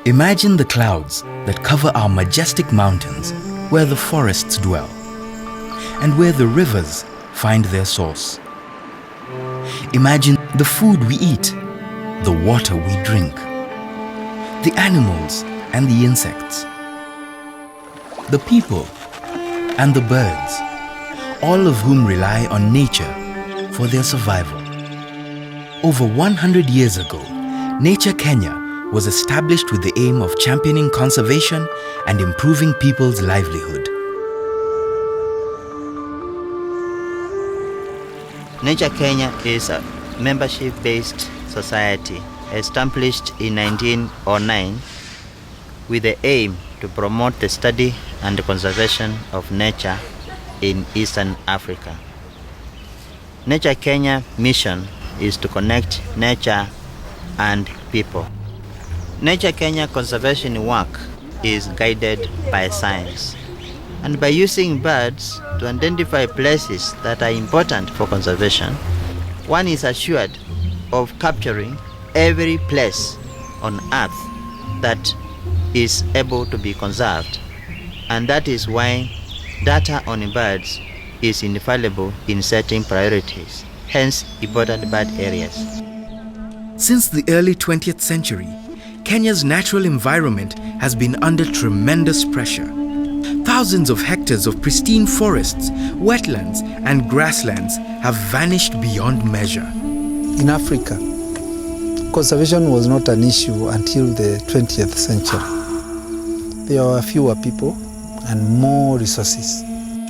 Imagine the clouds that cover our majestic mountains where the forests dwell and where the rivers find their source. Imagine the food we eat, the water we drink, the animals and the insects, the people and the birds, all of whom rely on nature for their survival. Over 100 years ago, Nature Kenya was established with the aim of championing conservation and improving people's livelihood. Nature Kenya is a membership-based society established in 1909 with the aim to promote the study and the conservation of nature in Eastern Africa. Nature Kenya mission is to connect nature and people. Nature Kenya conservation work is guided by science and by using birds to identify places that are important for conservation. One is assured of capturing every place on earth that is able to be conserved, and that is why data on birds is infallible in setting priorities, hence important bird areas. Since the early 20th century, Kenya's natural environment has been under tremendous pressure. Thousands of hectares of pristine forests, wetlands, and grasslands have vanished beyond measure. In Africa, conservation was not an issue until the 20th century. There were fewer people and more resources.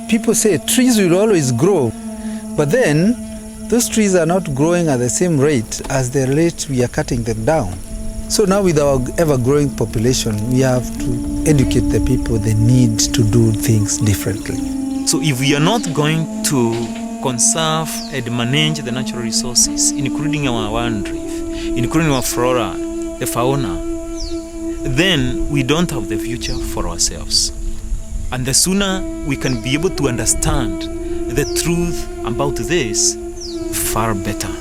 People say trees will always grow, but then those trees are not growing at the same rate as the rate we are cutting them down. So now with our ever-growing population, we have to educate the people the need to do things differently. So if we are not going to conserve and manage the natural resources, including our wild reef, including our flora, the fauna, then we don't have the future for ourselves. And the sooner we can be able to understand the truth about this, far better.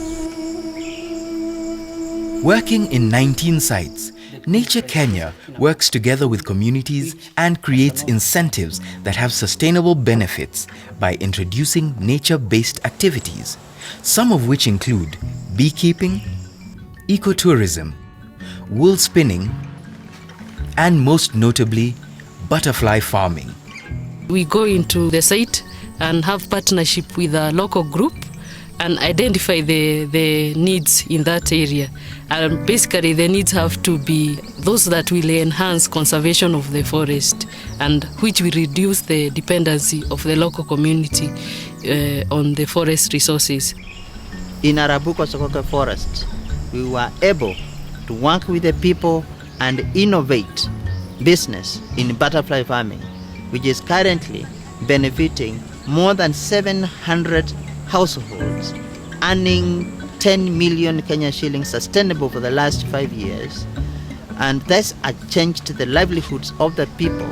Working in 19 sites, Nature Kenya works together with communities and creates incentives that have sustainable benefits by introducing nature-based activities, some of which include beekeeping, ecotourism, wool spinning, and most notably, butterfly farming. We go into the site and have partnership with a local group and identify the needs in that area. And basically the needs have to be those that will enhance conservation of the forest and which will reduce the dependency of the local community on the forest resources. In Arabuko-Sokoke Forest, we were able to work with the people and innovate business in butterfly farming, which is currently benefiting more than 700 households, earning 10 million Kenya shillings sustainable for the last 5 years, and that's a change to the livelihoods of the people.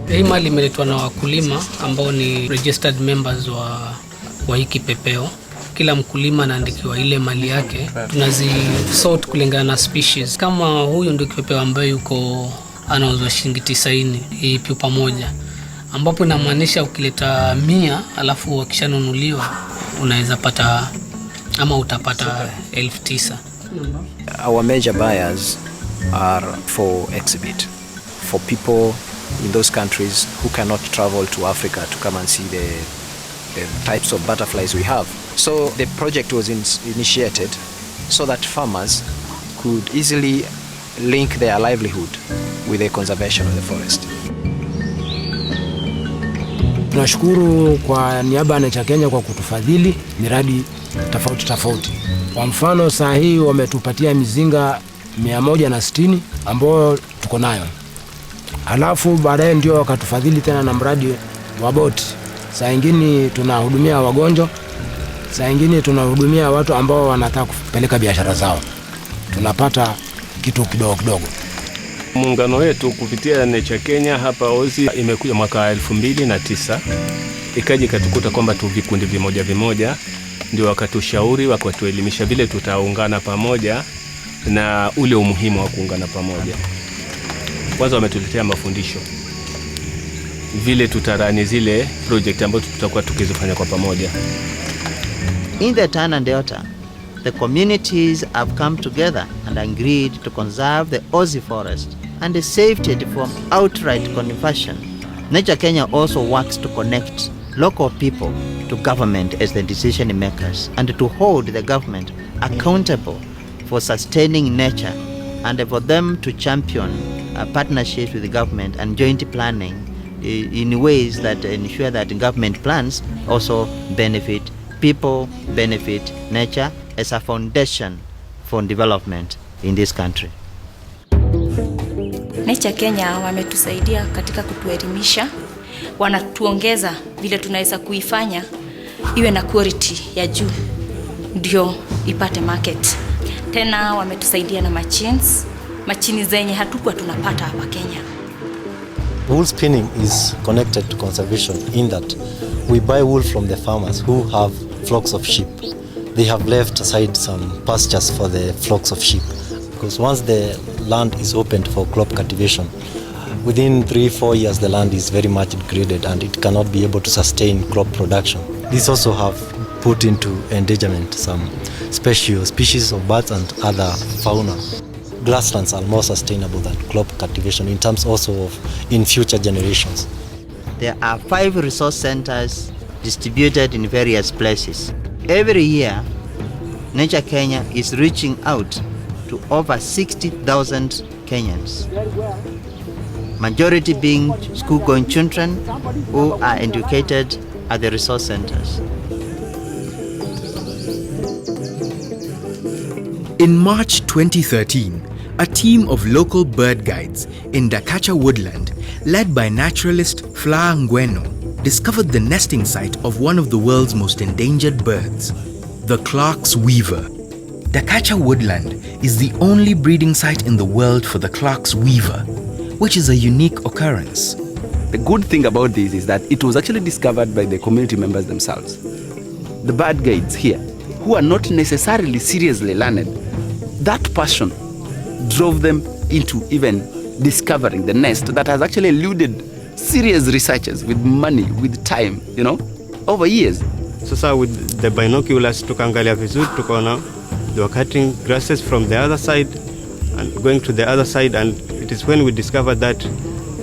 Hii mali imeletwa na wakulima ambao ni registered members wa hiki pepeo. Kila mkulima anaandikiwa ile mali yake, tunazisort kulingana na species. Kama huyu ndio kipepeo ambaye yuko anauzwa shilingi 90 hii pipa moja, ambapo inamaanisha ukileta 100 alafu wakishanunuliwa unaweza pata ama utapata 9,000. Our major buyers are for exhibit, for people in those countries who cannot travel to Africa to come and see the types of butterflies we have. So the project was initiated so that farmers could easily link their livelihood with the conservation of the forest. Tunashukuru kwa niaba ya Nature Kenya kwa kutufadhili miradi tofauti. Kwa mfano saa hii wametupatia mizinga 160 ambayo tuko nayo. Alafu baadaye ndio wakatufadhili tena na mradi wa boti. Saa nyingine tunahudumia wagonjwa, saa nyingine tunahudumia watu ambao wanataka kupeleka biashara zao. Tunapata kitu kidogo. Muungano wetu kupitia Nature Kenya hapa Ozi imekuja mwaka 2009. Ikaji katukuta kwamba tu vikundi vimoja ndio wakatushauri wakatuelimisha vile tutaungana pamoja na ule umuhimu wa kuungana pamoja. Kwanza wametuletea mafundisho vile tutarani zile project ambazo tutakuwa tukizifanya kwa pamoja. In the Tana Delta, the communities have come together and agreed to conserve the Aussie forest and safety it from outright conversion. Nature Kenya also works to connect local people to government as the decision makers and to hold the government accountable for sustaining nature and for them to champion partnerships with the government and joint planning in ways that ensure that government plans also benefit people, benefit nature as a foundation for development in this country. Nature Kenya wametusaidia katika kutuelimisha, wanatuongeza vile tunaweza kuifanya iwe na quality ya juu ndio ipate market. Tena wametusaidia na machines zenye hatukuwa tunapata hapa Kenya. Wool spinning is connected to conservation in that we buy wool from the farmers who have flocks of sheep. They have left aside some pastures for the flocks of sheep, because once the land is opened for crop cultivation, within 3-4 years the land is very much degraded and it cannot be able to sustain crop production. These also have put into endangerment some special species of birds and other fauna. Grasslands are more sustainable than crop cultivation in terms also of in future generations. There are 5 resource centers distributed in various places. Every year, Nature Kenya is reaching out to over 60,000 Kenyans, majority being school-going children who are educated at the resource centers. In March 2013, a team of local bird guides in Dakacha Woodland, led by naturalist Fla Ngweno, discovered the nesting site of one of the world's most endangered birds, the Clark's weaver. Dakacha Woodland is the only breeding site in the world for the Clark's weaver, which is a unique occurrence. The good thing about this is that it was actually discovered by the community members themselves. The bird guides here, who are not necessarily seriously learned, that passion drove them into even discovering the nest that has actually eluded serious researchers with money, with time, over years. Sasa with the binoculars tukaangalia vizuri, tukaona they were cutting grasses from the other side and going to the other side, and it is when we discovered that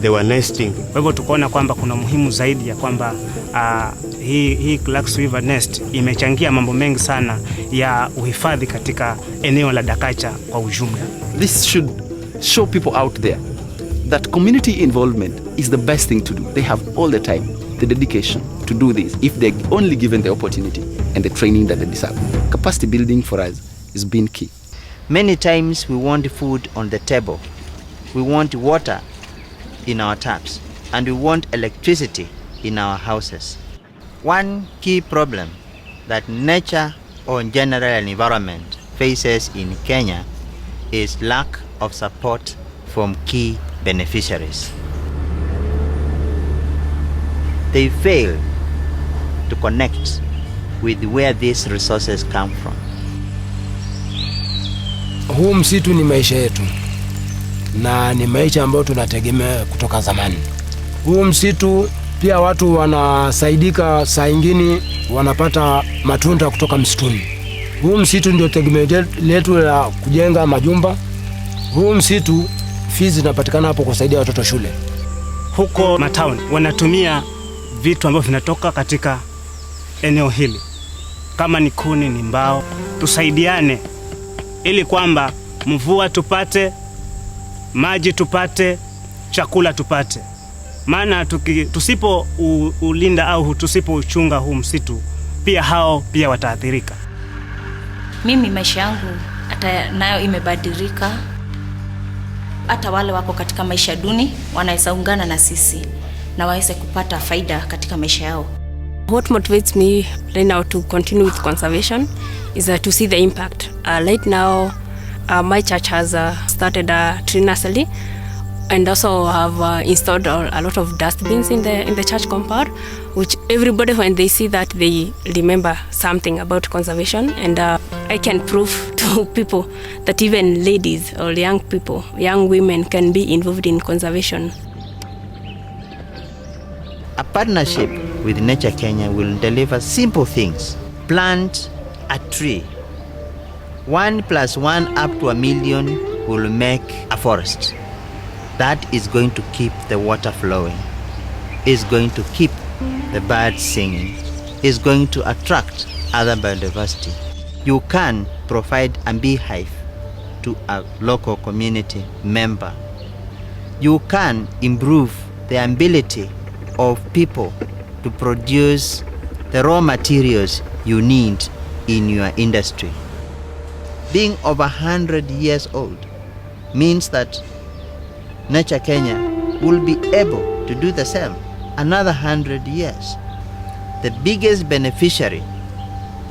they were nesting. Kwa hivyo tukaona kwamba kuna muhimu zaidi ya kwamba hii Clark's weaver nest imechangia mambo mengi sana ya uhifadhi katika eneo la Dakacha kwa ujumla. This should show people out there that community involvement is the best thing to do. They have all the time, the dedication to do this if they're only given the opportunity and the training that they deserve. Capacity building for us has been key. Many times we want food on the table, we want water in our taps, and we want electricity in our houses. One key problem that nature or general environment faces in Kenya is lack of support from key beneficiaries. They fail to connect with where these resources come from. Huu msitu ni maisha yetu na ni maisha ambayo tunategemea kutoka zamani. Huu msitu pia watu wanasaidika, saa nyingine wanapata matunda kutoka msituni. Huu msitu ndio tegemeo letu la kujenga majumba. Huu msitu fees zinapatikana hapo kusaidia watoto shule. Huko matown wanatumia vitu ambavyo vinatoka katika eneo hili. Kama ni kuni, ni mbao, tusaidiane ili kwamba mvua tupate, maji tupate, chakula tupate. Maana tusipo ulinda au tusipo uchunga huu msitu, pia hao pia wataathirika. Mimi maisha yangu hata nayo imebadilika. Hata wale wako katika maisha duni wanaweza ungana na sisi na waweze kupata faida katika maisha yao. What motivates me right now to continue with conservation is to see the impact. Right now, my church has started a tree nursery and also have installed a lot of dustbins in the church compound, which everybody, when they see that, they remember something about conservation. And I can prove to people that even ladies or young people, young women can be involved in conservation. A partnership with Nature Kenya will deliver simple things. Plant a tree. 1 + 1 up to 1,000,000 will make a forest. That is going to keep the water flowing, is going to keep the birds singing, is going to attract other biodiversity. You can provide a beehive to a local community member. You can improve the ability of people to produce the raw materials you need in your industry. Being over 100 years old means that Nature Kenya will be able to do the same another 100 years. The biggest beneficiary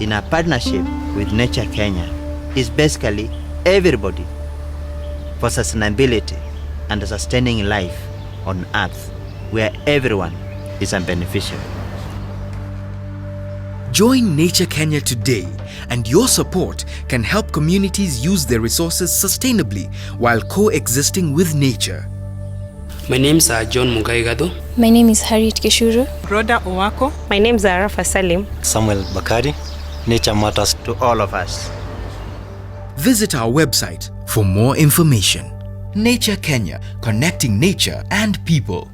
in a partnership with Nature Kenya is basically everybody for sustainability and sustaining life on Earth, where everyone is a beneficiary. Join Nature Kenya today, and your support can help communities use their resources sustainably while coexisting with nature. My name's John Mugai Gado. My name is Harriet Keshuru. Rhoda Owako. My name is Arafa Salim. Samuel Bakari. Nature matters to all of us. Visit our website for more information. Nature Kenya, connecting nature and people.